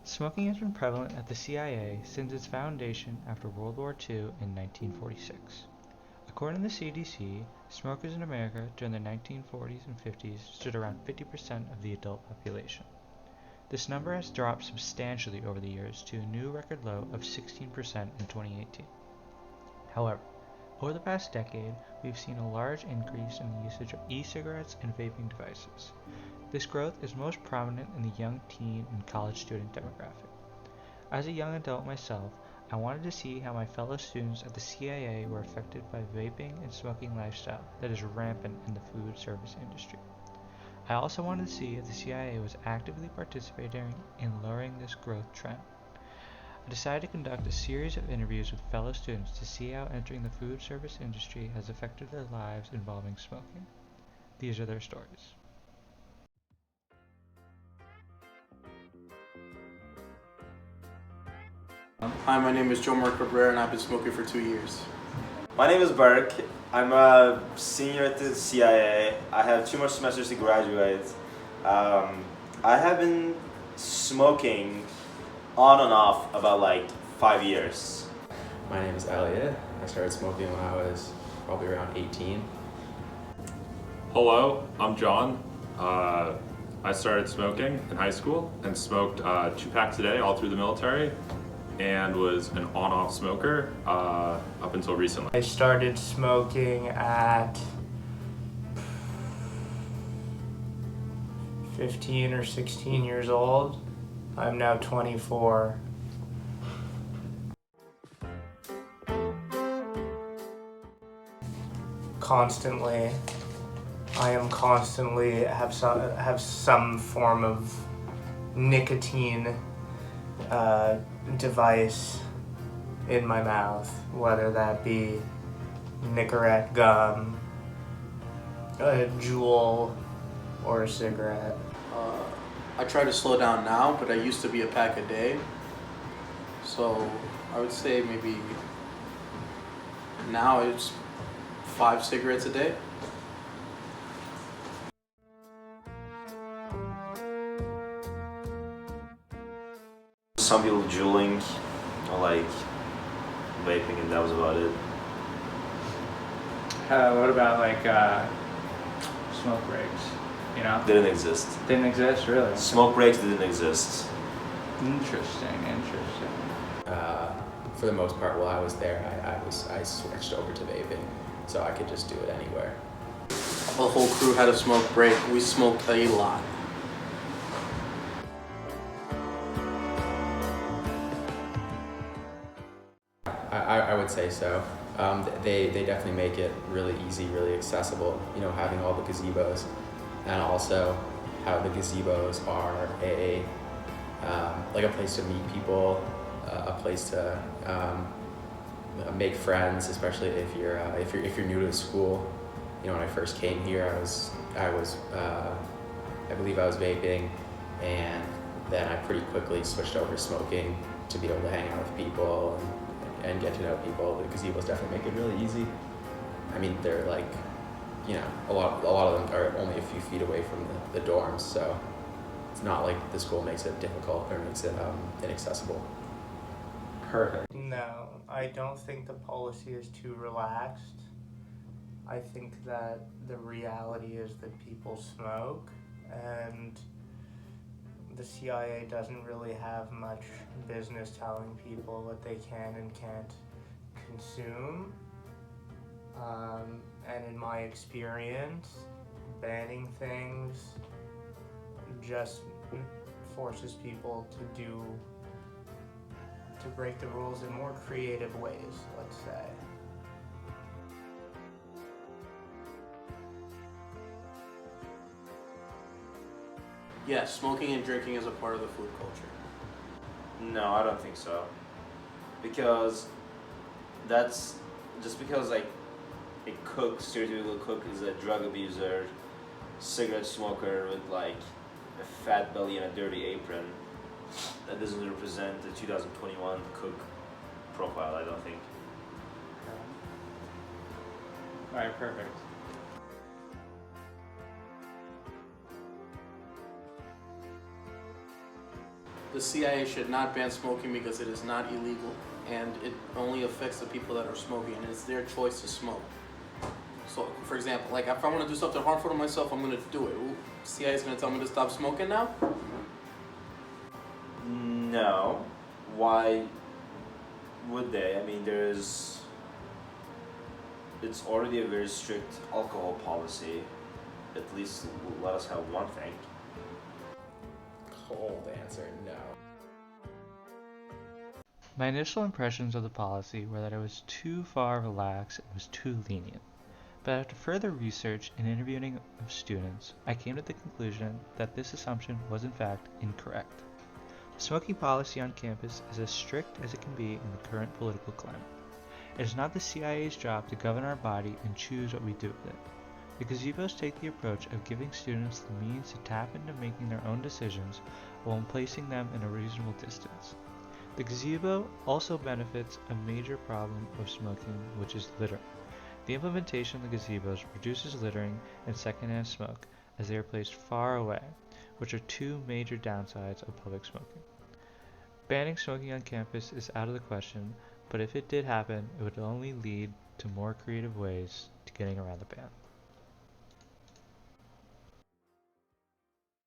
Smoking has been prevalent at the CIA since its foundation after World War II in 1946. According to the CDC, smokers in America during the 1940s and 50s stood around 50% of the adult population. This number has dropped substantially over the years to a new record low of 16% in 2018. However, over the past decade, we've seen a large increase in the usage of e-cigarettes and vaping devices. This growth is most prominent in the young teen and college student demographic. As a young adult myself, I wanted to see how my fellow students at the CIA were affected by vaping and smoking lifestyle that is rampant in the food service industry. I also wanted to see if the CIA was actively participating in lowering this growth trend. I decided to conduct a series of interviews with fellow students to see how entering the food service industry has affected their lives involving smoking. These are their stories. Hi, my name is Joe Mark Cabrera and I've been smoking for 2 years. My name is Burke. I'm a senior at the CIA. I have 2 more semesters to graduate. I have been smoking on and off about 5 years. My name is Elliot. I started smoking when I was probably around 18. Hello, I'm John. I started smoking in high school and smoked 2 packs a day all through the military and was an on-off smoker up until recently. I started smoking at 15 or 16 years old. I'm now 24. Constantly. I am constantly have some form of nicotine device in my mouth, whether that be Nicorette gum, a Juul, or a cigarette. I try to slow down now, but I used to be a pack a day. So I would say maybe now it's 5 cigarettes a day. Some people juuling or vaping, and that was about it. What about smoke breaks? Didn't exist. Didn't exist, really? Smoke breaks didn't exist. Interesting. For the most part, while I was there, I switched over to vaping, so I could just do it anywhere. The whole crew had a smoke break. We smoked a lot. I would say so. They definitely make it really easy, really accessible, having all the gazebos, and also how the gazebos are a place to meet people, a place to make friends, especially if you're new to the school. When I first came here, I believe I was vaping, and then I pretty quickly switched over to smoking to be able to hang out with people and get to know people. The gazebos definitely make it really easy. I mean, they're a lot of them are only a few feet away from the dorms, so it's not like the school makes it difficult or makes it inaccessible. Perfect. No, I don't think the policy is too relaxed. I think that the reality is that people smoke, and the CIA doesn't really have much business telling people what they can and can't consume. And in my experience, banning things just forces people to break the rules in more creative ways, let's say. Yes, smoking and drinking is a part of the food culture. No, I don't think so. Because that's just because a cook, stereotypical cook, is a drug abuser, cigarette smoker with a fat belly and a dirty apron. That doesn't represent the 2021 cook profile, I don't think. Alright, perfect. the CIA should not ban smoking because it is not illegal and it only affects the people that are smoking and it's their choice to smoke. So, for example, like if I want to do something harmful to myself, I'm going to do it. CIA is going to tell me to stop smoking now? No. Why would they? I mean, it's already a very strict alcohol policy. At least let us have one thing. Cold answer, no. My initial impressions of the policy were that it was too far relaxed and was too lenient. But after further research and interviewing of students, I came to the conclusion that this assumption was in fact incorrect. The smoking policy on campus is as strict as it can be in the current political climate. It is not the CIA's job to govern our body and choose what we do with it. The gazebos take the approach of giving students the means to tap into making their own decisions while placing them in a reasonable distance. The gazebo also benefits a major problem of smoking, which is littering. The implementation of the gazebos reduces littering and secondhand smoke as they are placed far away, which are two major downsides of public smoking. Banning smoking on campus is out of the question, but if it did happen, it would only lead to more creative ways to getting around the ban.